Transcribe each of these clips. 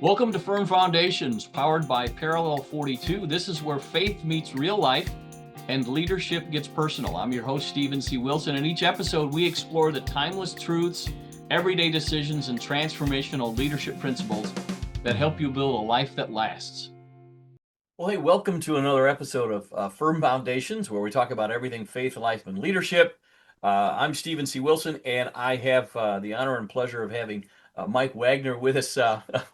Welcome to Firm Foundations, powered by Parallel 42. This is where faith meets real life and leadership gets personal. I'm your host, Stephen C. Wilson. In each episode, we explore the timeless truths, everyday decisions, and transformational leadership principles that help you build a life that lasts. Well, hey, welcome to another episode of Firm Foundations, where we talk about everything faith, life, and leadership. I'm Stephen C. Wilson, and I have the honor and pleasure of having Mike Wagner with us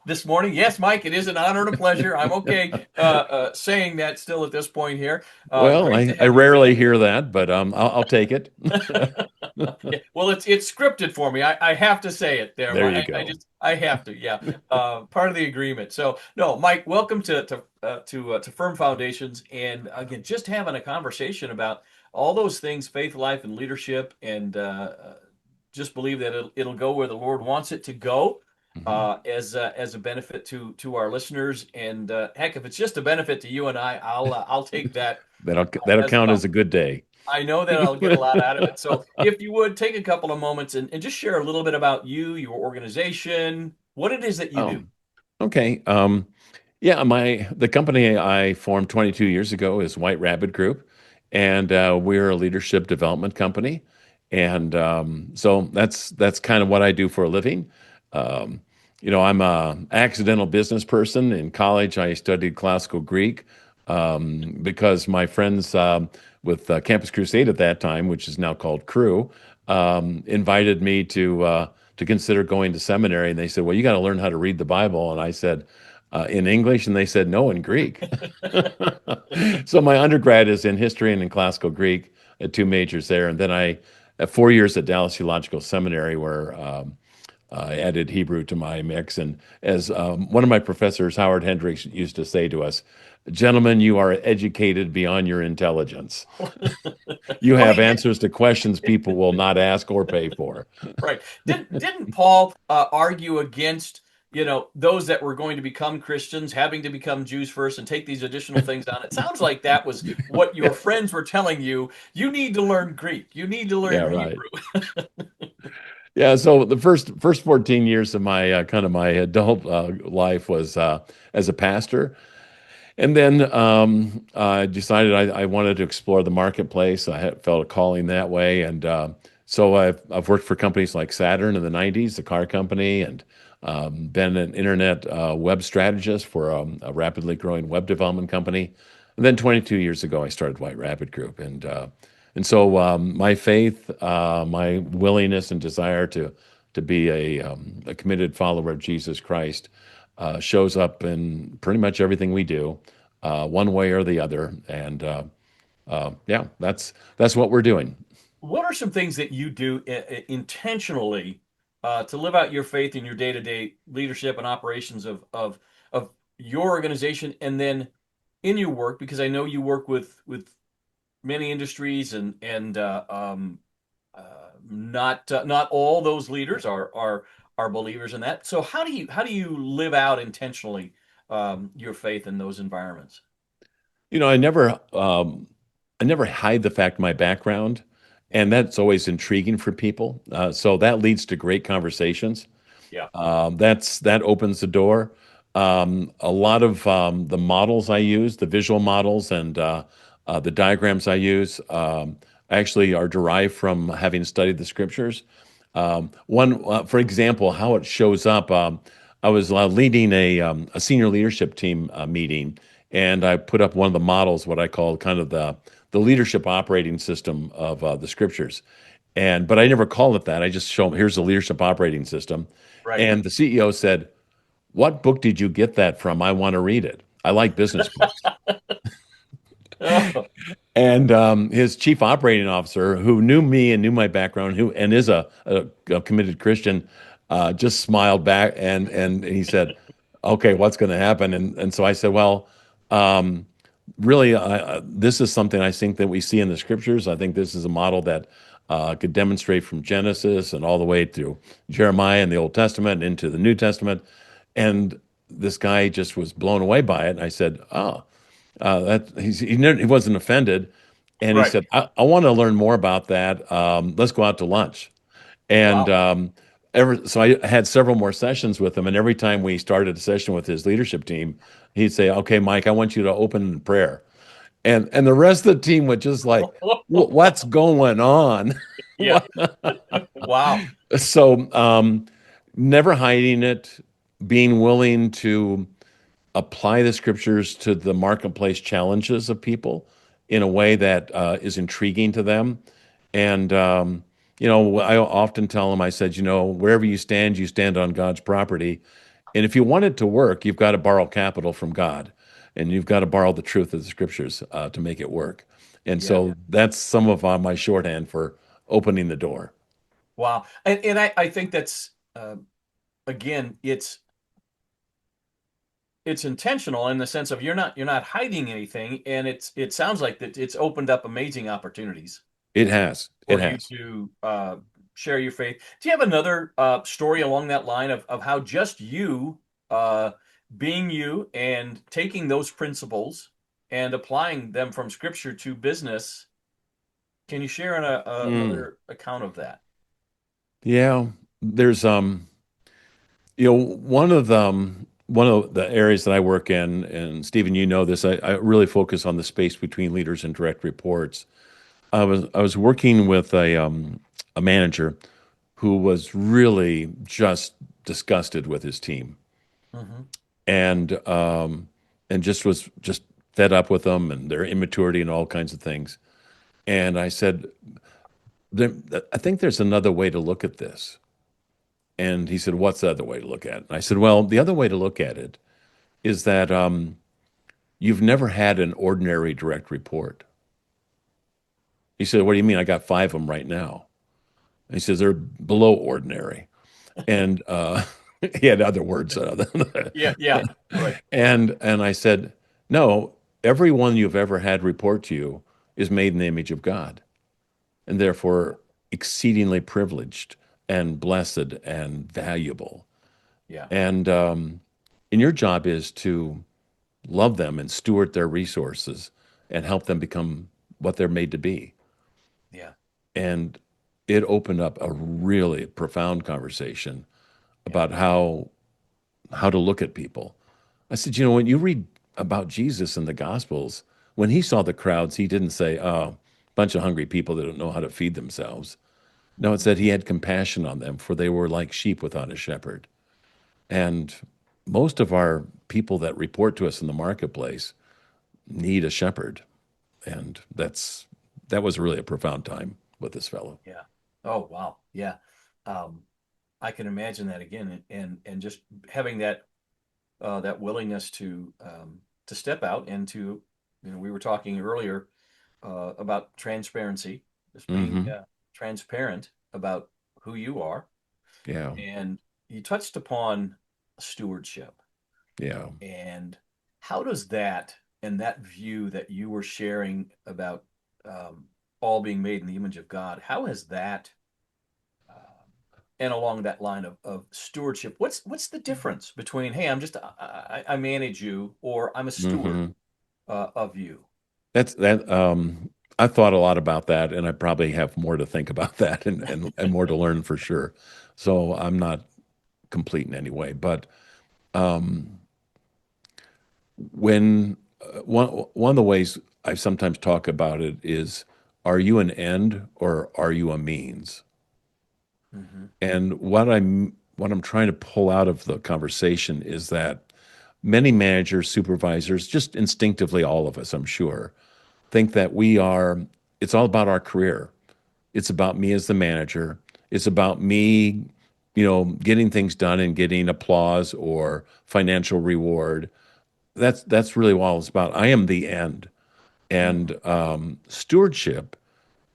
this morning. Yes, Mike, it is an honor and a pleasure. I'm okay saying that still at this point here. Well, Great I, to I have you rarely available. hear that, but I'll take it. Yeah, well, it's scripted for me. I have to say it there. There you I go. just I have to. Yeah, part of the agreement. So no, Mike, welcome to Firm Foundations, and again, just having a conversation about all those things, faith, life, and leadership, and just believe that it'll go where the Lord wants it to go. Mhm. As a benefit to our listeners, and heck, if it's just a benefit to you and I'll take that That'll as count well. as a good day. I know that I'll get a lot out of it. So if you would take a couple of moments and just share a little bit about you, your organization, what it is that you Oh, do. okay. Yeah, the company I formed 22 years ago is White Rabbit Group, and we're a leadership development company, and so that's kind of what I do for a living. Um, I'm a accidental business person. In college, I studied classical Greek because my friends with Campus Crusade at that time, which is now called Cru, invited me to consider going to seminary, and they said, "Well, you got to learn how to read the Bible," and I said in English, and they said no in Greek. So my undergrad is in history and in classical Greek, two majors there, and then I 4 years at Dallas Theological Seminary where I added Hebrew to my mix. And as one of my professors, Howard Hendricks, used to say to us, "Gentlemen, you are educated beyond your intelligence. You Well, have hey, answers to questions people will not ask or pay for." right. Didn't Paul argue against, those that were going to become Christians having to become Jews first and take these additional things on? It sounds like that was what your friends were telling you. You need to learn Greek. You need to Yeah, learn right. Hebrew. Yeah, so the first 14 years of my kind of my adult life was as a pastor. And then I decided I wanted to explore the marketplace. I had felt a calling that way, and so I've worked for companies like Saturn in the '90s, the car company, and been an internet web strategist for a rapidly growing web development company. And then 22 years ago, I started White Rabbit Group, and so my faith, my willingness and desire to be a committed follower of Jesus Christ shows up in pretty much everything we do, one way or the other. And yeah, that's what we're doing. What are some things that you do intentionally to live out your faith in your day-to-day leadership and operations of your organization, and then in your work? Because I know you work with many industries, and not all those leaders are believers in that. So how do you live out intentionally your faith in those environments? You know, I never hide the fact of my background, and that's always intriguing for people. So that leads to great conversations. Yeah. That opens the door. A lot of the models I use, the visual models and the diagrams I use, actually are derived from having studied the scriptures. For example, how it shows up. I was leading a senior leadership team meeting, and I put up one of the models, what I call kind of the leadership operating system of the scriptures. But I never call it that. I just show them, here's the leadership operating system. Right. And the CEO said, "What book did you get that from? I want to read it. I like business books." Oh, And his chief operating officer, who knew me and knew my background, who and is a committed Christian, just smiled back and he said, "Okay, what's going to happen?" And so I said, "Well, um, really, this is something I think that we see in the scriptures. I think this is a model that could demonstrate from Genesis and all the way through Jeremiah in the Old Testament and into the New Testament." And this guy just was blown away by it. And I said, "Oh." He wasn't offended, and he right. said, "I want to learn more about that. Let's go out to lunch." And Wow. So I had several more sessions with him, and every time we started a session with his leadership team, he'd say, "Okay, Mike, I want you to open in prayer," and the rest of the team would just like, "What's going on?" Yeah. Wow. So, never hiding it, being willing to apply the scriptures to the marketplace challenges of people in a way that is intriguing to them. And, I often tell them, I said, wherever you stand on God's property. And if you want it to work, you've got to borrow capital from God, and you've got to borrow the truth of the scriptures to make it work. And Yeah. so that's some of my shorthand for opening the door. Wow. And I think that's again, it's intentional in the sense of you're not hiding anything, and it sounds like that it's opened up amazing opportunities It has. It for you has. to share your faith. Do you have another story along that line of how just you uh, being you and taking those principles and applying them from scripture to business? Can you share Mm. another account of that? Yeah. There's one of the areas that I work in, and Stephen, you know this, I really focus on the space between leaders and direct reports. I was working with a manager who was really just disgusted with his team, Hmm. and just was just fed up with them and their immaturity and all kinds of things. And I said, there, I think there's another way to look at this. And he said, "What's the other way to look at it?" And I said, "Well, the other way to look at it is that you've never had an ordinary direct report." He said, "What do you mean? I got five of them right now." And he says, "They're below ordinary." And he had other words other than that. Yeah, yeah, right. And I said, "No, everyone you've ever had report to you is made in the image of God, and therefore exceedingly privileged and blessed and valuable. Yeah, And your job is to love them and steward their resources and help them become what they're made to be." yeah, And it opened up a really profound conversation yeah. about how to look at people. I said, when you read about Jesus in the Gospels, when he saw the crowds, he didn't say, "Oh, bunch of hungry people that don't know how to feed themselves." No, it Mhm. said he had compassion on them, for they were like sheep without a shepherd. And most of our people that report to us in the marketplace need a shepherd. And that was really a profound time with this fellow. Yeah. Oh, wow. Yeah. Um, I can imagine that again, and just having that willingness to step out and to, we were talking earlier about transparency, just being Hmm. transparent about who you are, Yeah. and you touched upon stewardship. Yeah. And how does that and that view that you were sharing about um, all being made in the image of God, how has that and along that line of stewardship, what's the difference between, hey, I manage you, or I'm a steward Hmm. of you? That's that. I thought a lot about that, and I probably have more to think about that and more to learn for sure. So I'm not complete in any way. But um, when one of the ways I sometimes talk about it is, are you an end or are you a means? Hmm. And what I'm trying to pull out of the conversation is that many managers, supervisors, just instinctively, all of us, I'm sure, think that it's all about our career. It's about me as the manager. It's about me, getting things done and getting applause or financial reward. That's really what it's about. I am the end. Hmm. And stewardship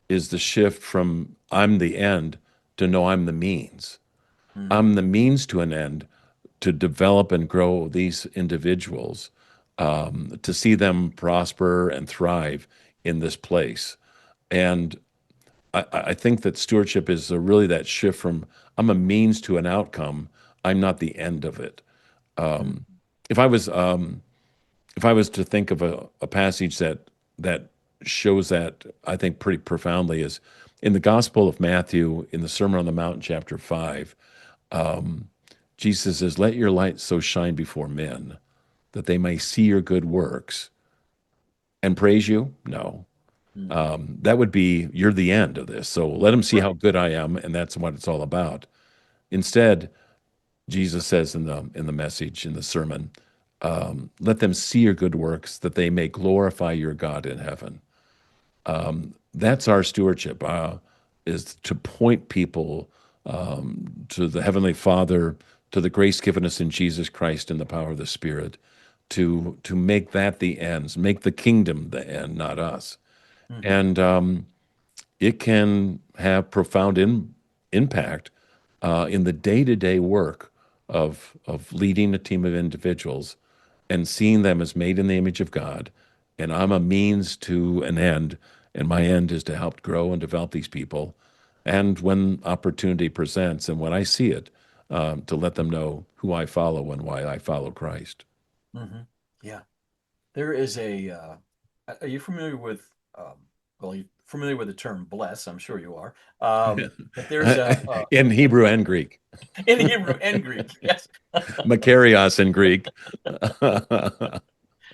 is the shift from I'm the end to no, I'm the means. Hmm. I'm the means to an end to develop and grow these individuals, to see them prosper and thrive in this place. And I think that stewardship is really that shift from I'm a means to an outcome. I'm not the end of it. Hmm. If I was if I was to think of a passage that shows that, I think pretty profoundly, is in the Gospel of Matthew in the Sermon on the Mount, chapter 5. Um, Jesus says, "Let your light so shine before men that they may see your good works and praise you." No, Mm. that would be you're the end of this. So let them see how Right. good I am, and that's what it's all about. Instead, Jesus says in the message in the sermon, "Let them see your good works, that they may glorify your God in heaven." That's our stewardship, is to point people to the Heavenly Father, to the grace given us in Jesus Christ and the power of the Spirit, to make that the ends, make the kingdom the end, not us. Hmm. And it can have profound impact in the day-to-day work of leading a team of individuals and seeing them as made in the image of God. And I'm a means to an end, and my end is to help grow and develop these people. And when opportunity presents and when I see it, to let them know who I follow and why I follow Christ. Hmm. Yeah. There is a, are you familiar with, well, you're familiar with the term bless, I'm sure you are. But there's In Hebrew and Greek, in Hebrew and Greek, yes. Makarios in Greek.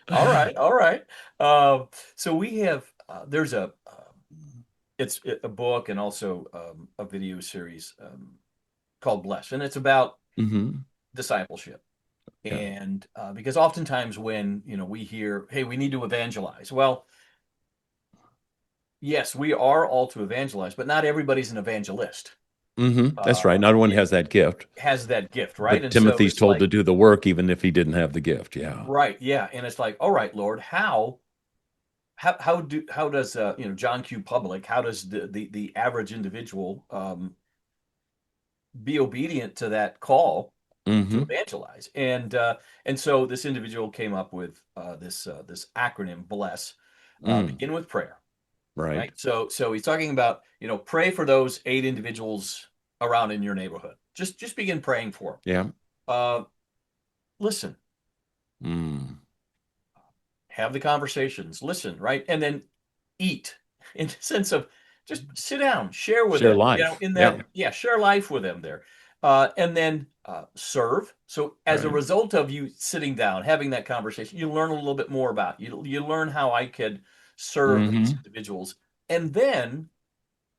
All right, all right. So we have, there's it's a book and also a video series called Bless, and it's about Hmm. discipleship. Yeah. And because oftentimes when, we hear, hey, we need to evangelize. Well, yes, we are all to evangelize, but not everybody's an evangelist. That's right. Not everyone It has that gift, has that gift, right? but And so Timothy's it's told like, to do the work even if he didn't have the gift. Yeah. right, yeah, and it's like, all right, Lord, how does John Q. Public, how does the average individual be obedient to that call to Hmm. evangelize? And so this individual came up with this acronym, bless, Mm. begin with prayer. Right. Right. So he's talking about, pray for those 8 individuals around in your neighborhood. Just begin praying for them. Yeah. Listen, Mm. have the conversations, listen, right? And then eat in the sense of just sit down, share with Share them, life. in Yeah. that, yeah, share life with them there. And then serve. So as a Right. result of you sitting down, having that conversation, you learn a little bit more about you. You learn how I could serve these Hmm. individuals. And then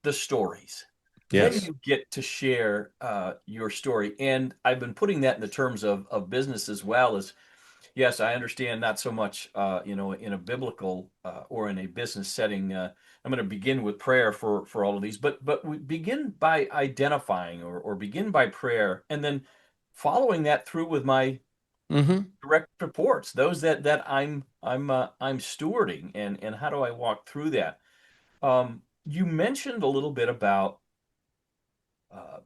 the stories. Then Yes. you get to share your story. And I've been putting that in the terms of business as well as, yes, I understand not so much, in a biblical or in a business setting. I'm going to begin with prayer for all of these, but we begin by identifying or begin by prayer, and then following that through with my Hmm. direct reports, those that I'm stewarding, and how do I walk through that? You mentioned a little bit about uh,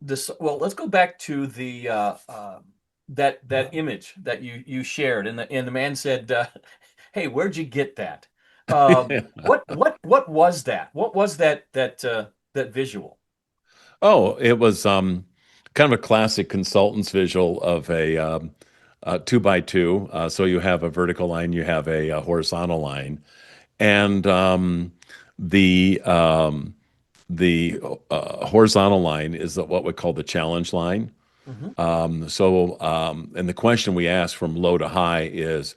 this. Well, let's go back to the that image that you shared, and the man said, "Hey, where'd you get that? What was that? What was that visual?" Oh, it was kind of a classic consultant's visual of a two by two. So you have a vertical line, you have a horizontal line, and the um, the horizontal line is what we call the challenge line. Hmm. And the question we ask from low to high is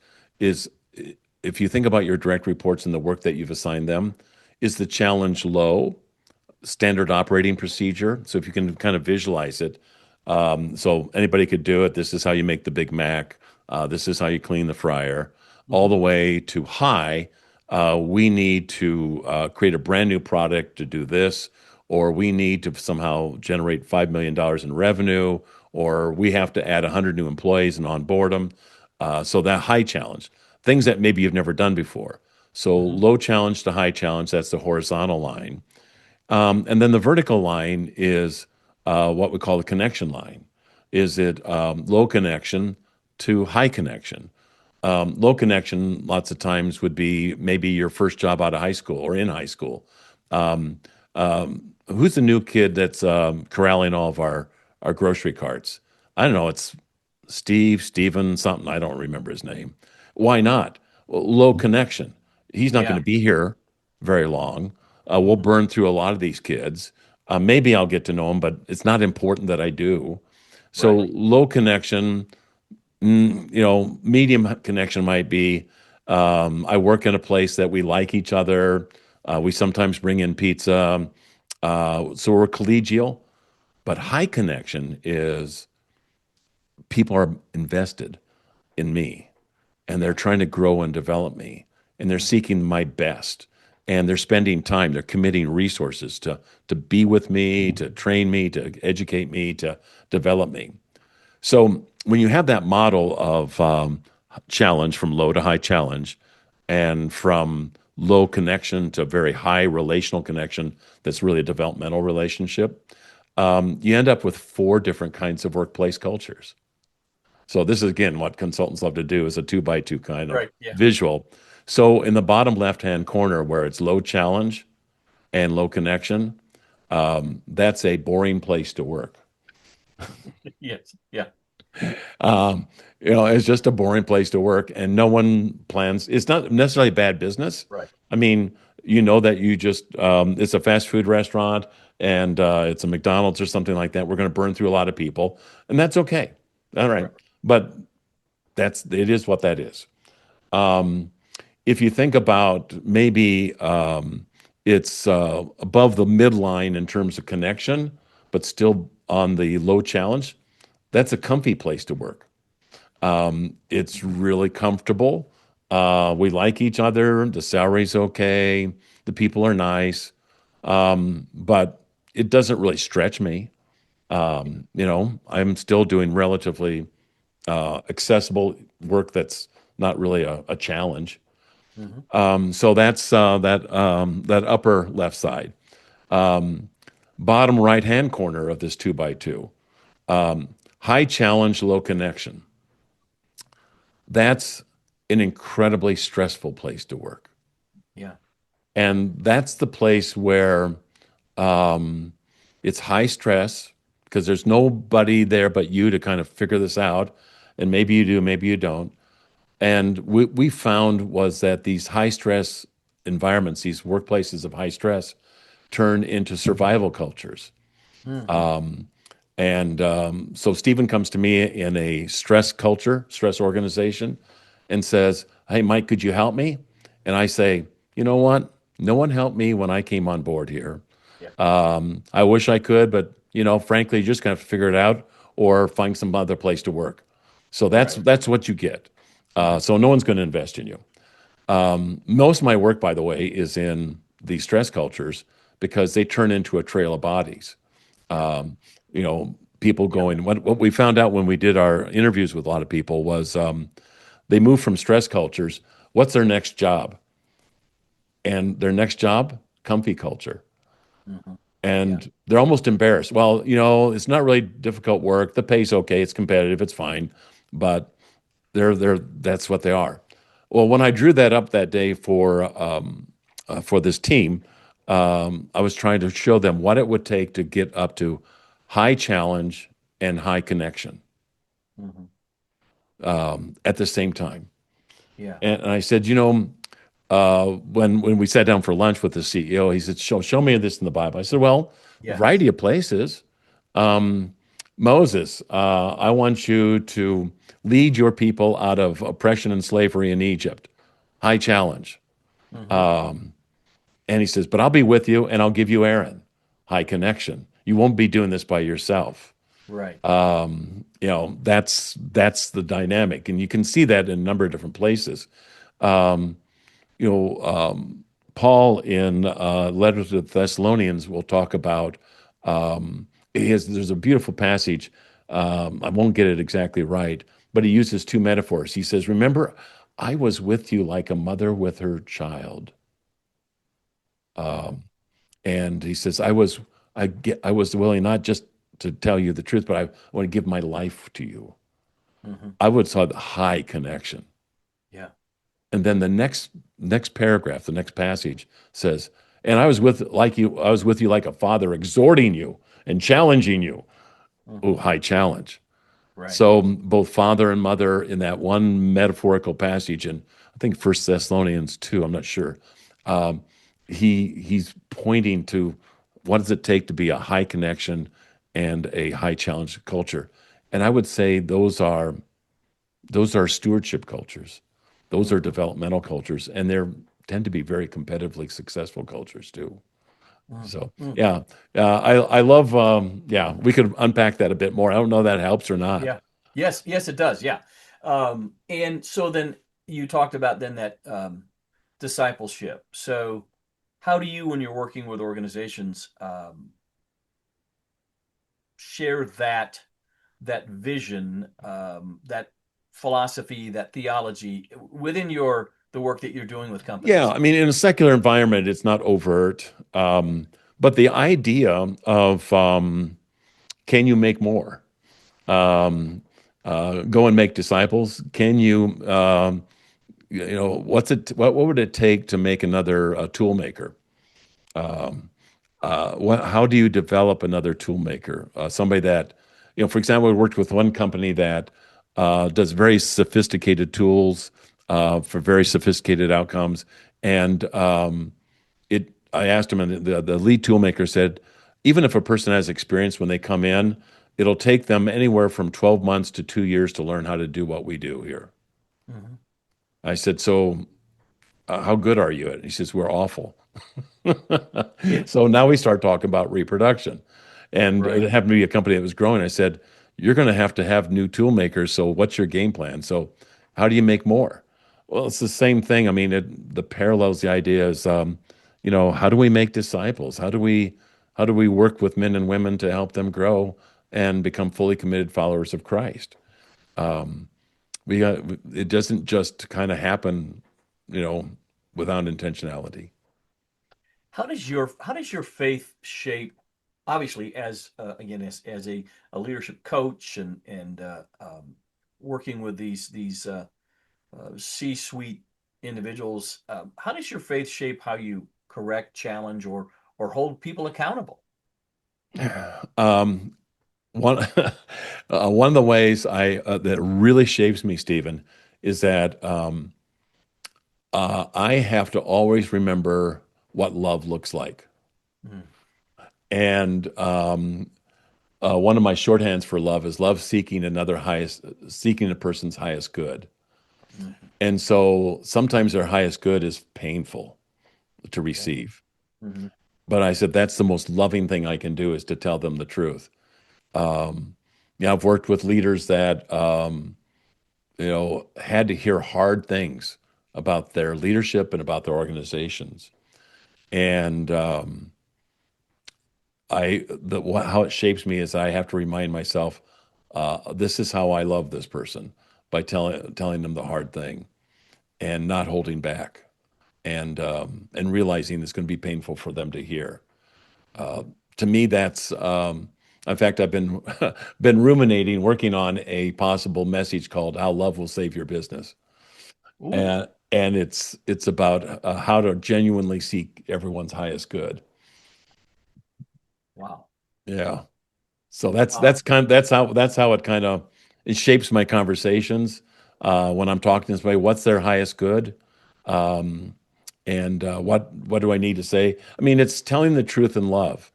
if you think about your direct reports and the work that you've assigned them, is the challenge low, standard operating procedure? So if you can kind of visualize it, so anybody could do it. This is how you make the Big Mac. This is how you clean the fryer. All Hmm. the way to high, we need to create a brand new product to do this, or we need to somehow generate $5 million in revenue, or we have to add 100 new employees and onboard them. So that high challenge, things that maybe you've never done before. So Hmm. low challenge to high challenge, that's the horizontal line. And then the vertical line is what we call the connection line. Is it low connection to high connection? Low connection, lots of times, would be maybe your first job out of high school or in high school. Who's the new kid that's corralling all of our grocery carts? I don't know. It's Steven, something. I don't remember his name. Why not? Well, low connection. He's not going Yeah. to be here very long. We'll Hmm. burn through a lot of these kids. Maybe I'll get to know them, but it's not important that I do. So Right. low connection, medium connection might be I work in a place that we like each other. We sometimes bring in pizza. So we're collegial. But high connection is people are invested in me and they're Yeah. trying to grow and develop me and they're Mhm. seeking my best and they're spending time, they're committing resources to be with me, to train me, to educate me, to develop me. So when you have that model of challenge from low to high challenge and from low connection to very high relational connection, that's really a developmental relationship, you end up with four different kinds of workplace cultures. So this is again what consultants love to do is a two by two kind of Right. Yeah. visual. So in the bottom left-hand corner where it's low challenge and low connection, that's a boring place to work. Yes. Yeah. Um, it's just a boring place to work, and no one plans. It's not necessarily bad business. Right. I mean, that you just it's a fast food restaurant and it's a McDonald's or something like that. We're going to burn through a lot of people, and that's okay. All right, Right. but it is what that is. Um, if you think about maybe it's above the midline in terms of connection, but still on the low challenge, that's a comfy place to work. It's really comfortable. We like each other. The salary's okay. The people are nice. But it doesn't really stretch me. I'm still doing relatively accessible work that's not really a challenge. Hmm. So that's that upper left side. Um, Bottom right hand corner of this two by two. Um, High challenge, low connection. That's an incredibly stressful place to work. Yeah. And that's the place where um, it's high stress because there's nobody there but you to kind of figure this out. And maybe you do, maybe you don't. And we found was that these high stress environments, these workplaces of high stress, turn into survival cultures. Hmm. And so Stephen comes to me in a stress culture, stress organization, and says, "Hey, Mike, could you help me?" And I say, "You know what? No one helped me when I came on board here. Yeah. I wish I could, but frankly, you just kind of figure it out or find some other place to work." So that's Right. that's what you get. Hmm. So no one's going to invest in you. Most of my work, by the way, is in the stress cultures because they turn into a trail of bodies. Yeah. Um, People Yeah. going. What we found out when we did our interviews with a lot of people was they move from stress cultures. What's their next job? And their next job, comfy culture. Hmm. Yeah. And they're almost embarrassed. Well, it's not really difficult work. The pay's okay. It's competitive. It's fine, but they're that's what they are. Well, when I drew that up that day for this team, I was trying to show them what it would take to get up to high challenge and high connection Hmm. at the same time. Yeah. And I said, when we sat down for lunch with the CEO, he said, "Show me this in the Bible." I said, "Well, a Yeah. variety of places. Um, Moses, I want you to lead your people out of oppression and slavery in Egypt. High challenge." Hmm. Um, and he says, "But I'll be with you and I'll give you Aaron." High connection. You won't be doing this by yourself. Right. That's the dynamic, and you can see that in a number of different places. Um, you know, um, Paul in Letter to the Thessalonians will talk about. There's a beautiful passage. I won't get it exactly right, but he uses two metaphors. He says, "Remember, I was with you like a mother with her child." Hmm. Um, and he says, I was willing not just to tell you the truth, but I want to give my life to you. Hmm. I would saw the high connection. Yeah. And then the next paragraph, the next passage says, "And I was with you like a father, exhorting you and challenging you." Oh, Hmm. high challenge. Right. So both father and mother in that one metaphorical passage, and I think First Thessalonians 2, I'm not sure. Um, he's pointing to what does it take to be a high connection and a high challenge culture? And I would say those are stewardship cultures. Those are Mhm. developmental cultures, and they're tend to be very competitively successful cultures too. Mm, So mm. yeah, I love yeah, we could unpack that a bit more. I don't know if that helps or not. Yeah. Yes. Yes, it does. Yeah. And so then you talked about then that discipleship. So how do you, when you're working with organizations, share that vision, that philosophy, that theology within the work that you're doing with Yeah, companies? I mean, in a secular environment, it's not overt, but the idea of can you make more? Um, Go and make disciples. Can you, what would it take to make another tool maker? How do you develop another tool maker? Somebody that, for example, we worked with one company that does very sophisticated tools for very sophisticated outcomes. And I asked him, and the lead tool maker said, even if a person has experience when they come in, it'll take them anywhere from 12 months to 2 years to learn how to do what we do here. Hmm. I said, so how good are you at it? He says, we're awful. Yeah. So now we start talking about reproduction. And Right. it happened to be a company that was growing. I said, you're going to have new tool makers. So what's your game plan? So how do you make more? Well, it's the same thing. I mean, the parallels, the idea is, how do we make disciples? How do we work with men and women to help them grow and become fully committed followers of Christ? We got it doesn't just kind of happen, you know, without intentionality. How does your faith shape, obviously, as again, as a leadership coach, and working with these C-suite individuals? How does your faith shape how you correct, challenge, or hold people accountable? Um, one one of the ways I that really shapes me, Stephen, is that I have to always remember what love looks like. Mm, And one of my shorthands for love is love seeking a person's highest good. mm, And so sometimes their highest good is painful to yeah. receive. Hmm. But I said that's the most loving thing I can do is to tell them the truth. Um, yeah, I've worked with leaders that had to hear hard things about their leadership and about their organizations. And how it shapes me is I have to remind myself, this is how I love this person by telling them the hard thing and not holding back and realizing it's going to be painful for them to hear. Uh, to me, that's in fact, I've been been ruminating, working on a possible message called "How Love Will Save Your Business," Ooh, and it's about how to genuinely seek everyone's highest good. wow. Yeah. So that's Uh, that's kind that's how it kind of it shapes my conversations when I'm talking to somebody. What's their highest good, um, and what do I need to say? I mean, it's telling the truth in love.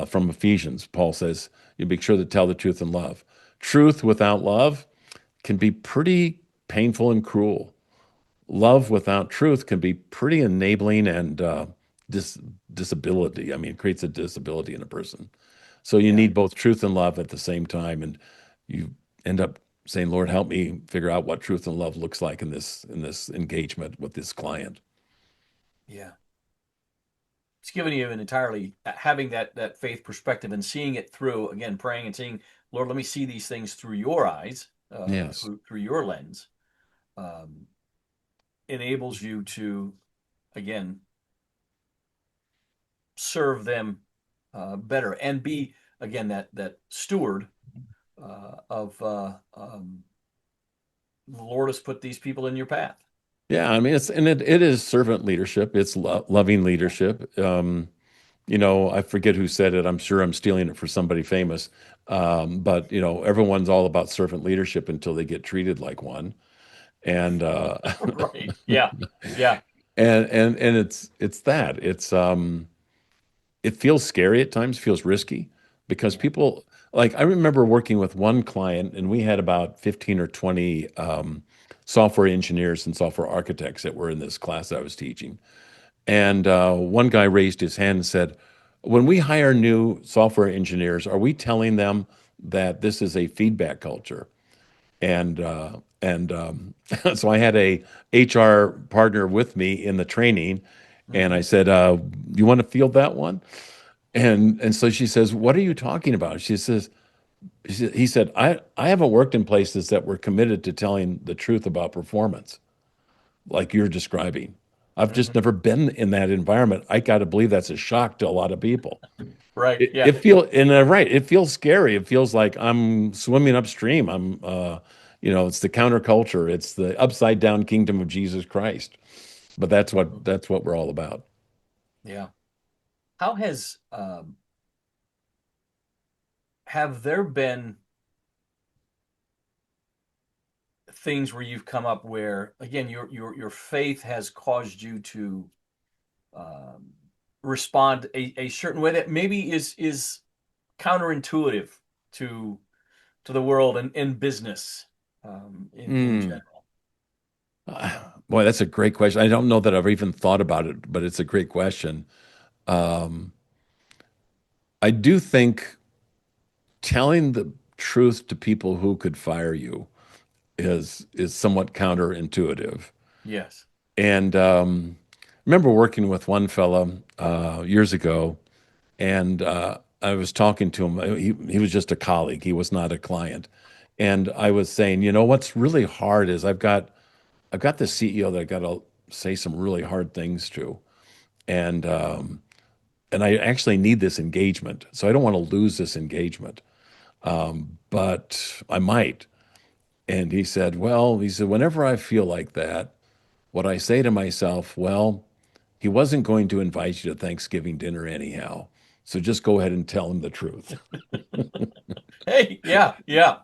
From Ephesians, Paul says, "You make sure to tell the truth in love." Truth without love can be pretty painful and cruel. Love without truth can be pretty enabling and dis- disability. I mean, it creates a disability in a person. So you yeah. need both truth and love at the same time, and you end up saying, "Lord, help me figure out what truth and love looks like in this engagement with this client." Yeah. It's giving you an entirely having that faith perspective and seeing it through, again, praying and saying, Lord, let me see these things through your eyes, Yes. through your lens, um, enables you to, again, serve them better and be, again, that steward of the Lord has put these people in your path. Yeah, I mean it is servant leadership. It's loving Yeah. leadership. I forget who said it. I'm sure I'm stealing it for somebody famous. But everyone's all about servant leadership until they get treated like one. And Right. Yeah. Yeah. and it's that. It's it feels scary at times, feels risky because Yeah. people like I remember working with one client and we had about 15 or 20 software engineers and software architects that were in this class I was teaching. And one guy raised his hand and said, when we hire new software engineers, are we telling them that this is a feedback culture? And so I had a HR partner with me in the training, and I Hmm. said, "You want to field that one?" And so she says, "What are you talking about?" He said, I haven't worked in places that were committed to telling the truth about performance, like you're describing. I've just Hmm. never been in that environment. I got to believe that's a shock to a lot of people. Right. It, Yeah. it feel and right. It feels scary. It feels like I'm swimming upstream. It's the counterculture. It's the upside down kingdom of Jesus Christ. But Mhm. that's what we're all about. Yeah. How has have there been things where you've come up where again your faith has caused you to um, respond a certain way that maybe is counterintuitive to to the world and business in Mm. general. Boy, that's a great question. I don't know that I've even thought about it, but it's a great question. Um, I do think telling the truth to people who could fire you is somewhat counterintuitive. Yes. And remember working with one fella years ago, and I was talking to him. He was just a colleague. He was not a client. And I was saying, what's really hard is I've got the CEO that I got to say some really hard things to, and and I actually need this engagement, so I don't want to lose this engagement, but I might. And he said, whenever I feel like that, what I say to myself, well, he wasn't going to invite you to Thanksgiving dinner anyhow. So just go ahead and tell him the truth. Hey, yeah, yeah.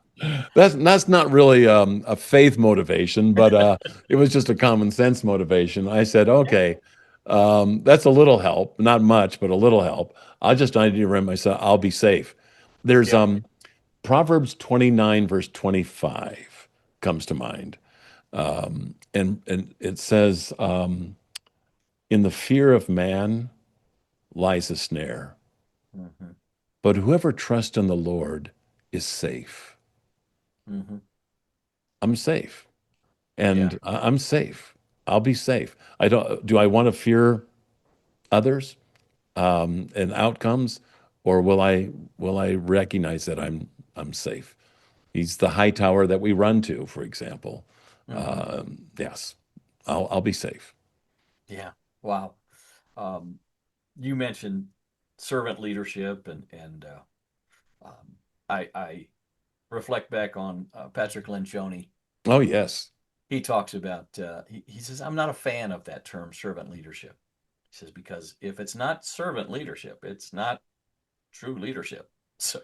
That's not really a faith motivation, but it was just a common sense motivation. I said, Yeah. okay, that's a little help, not much, but a little help. I need to remind myself I'll be safe. There's Yeah. Proverbs 29 verse 25 comes to mind, and it says, "In the fear of man lies a snare, Hmm. but whoever trusts in the Lord is safe." Hmm. I'm safe. Yeah. And I'm safe. I'll be safe. I don't. Do I want to fear others and outcomes, or will I recognize that I'm safe? He's the high tower that we run to, for example. Hmm. Yes, I'll be safe. Yeah. Wow. Um, you mentioned servant leadership and I reflect back on Patrick Lencioni. Oh Uh, yes, he talks about he says I'm not a fan of that term servant leadership. He says because if it's not servant leadership, it's not true leadership. So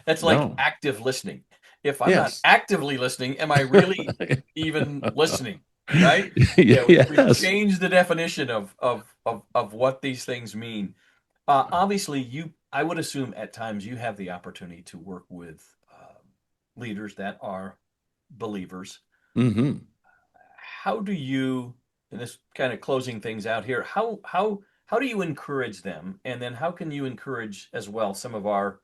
that's like no, active listening. If I'm not yes, actively listening, am I really even listening? Right? Yeah, we've yes. changed the definition of what these things mean. Obviously, I would assume at times you have the opportunity to work with leaders that are believers. Hmm. How do you, and this kind of closing things out here, how do you encourage them, and then how can you encourage as well some of our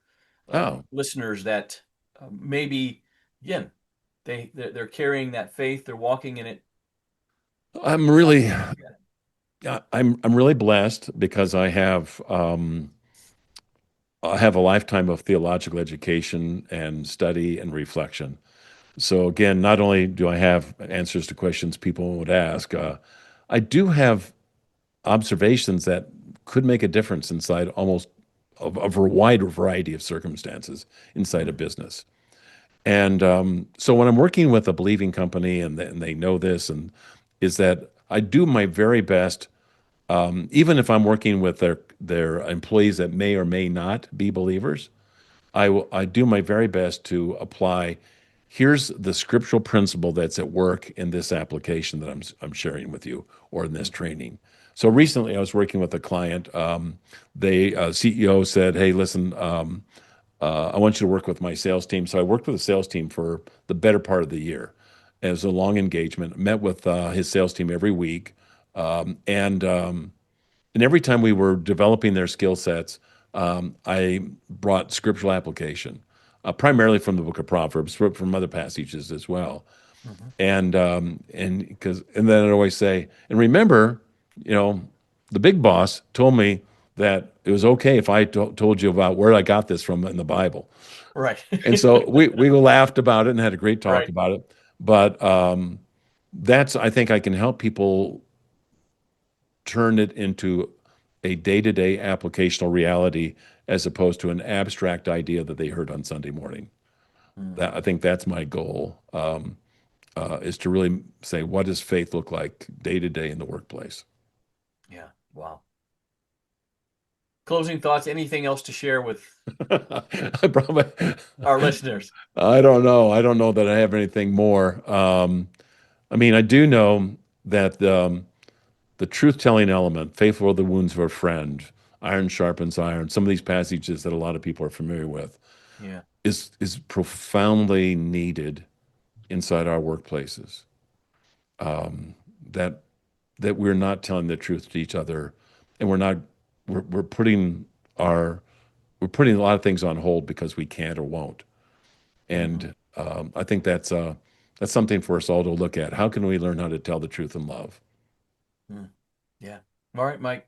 Oh, listeners that maybe again they're carrying that faith, they're walking in it. I'm How really can they do that? I'm really blessed because I have a lifetime of theological education and study and reflection. So again, not only do I have answers to questions people would ask, I do have observations that could make a difference inside almost a wide variety of circumstances inside a Mhm. business. And so when I'm working with a believing company and they know this, and is that I do my very best, even if I'm working with their employees that may or may not be believers. I do my very best to apply. Here's the scriptural principle that's at work in this application that I'm sharing with you or in this Mhm. training. So recently, I was working with a client. They CEO said, "Hey, listen, I want you to work with my sales team." So I worked with the sales team for the better part of the year. It was a long engagement. Met with his sales team every week, and every time we were developing their skill sets, I brought scriptural application, primarily from the book of Proverbs, but from other passages as well. Mhm. And then I'd always say, and remember, you know, the big boss told me that it was okay if I told you about where I got this from in the Bible. Right. And so we laughed about it and had a great talk Right. about it. But that's, I think I can help people turn it into a day-to-day applicational reality as opposed to an abstract idea that they heard on Sunday morning. Mm. That I think that's my goal, is to really say, what does faith look like day to day in the workplace? Yeah. Wow. Closing thoughts. Anything else to share with I probably, our listeners? I don't know. I don't know that I have anything more. I mean, I do know that the truth-telling element, faithful are the wounds of a friend, iron sharpens iron, some of these passages that a lot of people are familiar with, Yeah. is profoundly needed inside our workplaces. Um, that that we're not telling the truth to each other, and we're putting our we're putting a lot of things on hold because we can't or won't. Hmm. And I think that's something for us all to look at. How can we learn how to tell the truth in love? Mm. Yeah. All right, Mike.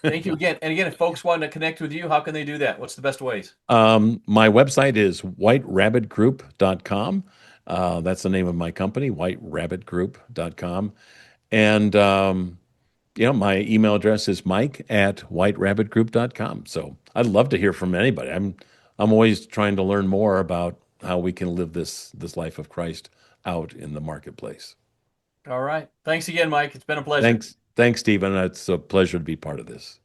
Thank you again. And again, if folks want to connect with you, how can they do that? What's the best ways? My website is whiterabbitgroup.com. That's the name of my company, whiterabbitgroup.com. And my email address is mike@whiterabbitgroup.com. So I'd love to hear from anybody. I'm always trying to learn more about how we can live this life of Christ out in the marketplace. All right. Thanks again, Mike. It's been a pleasure. Thanks, Stephen. It's a pleasure to be part of this.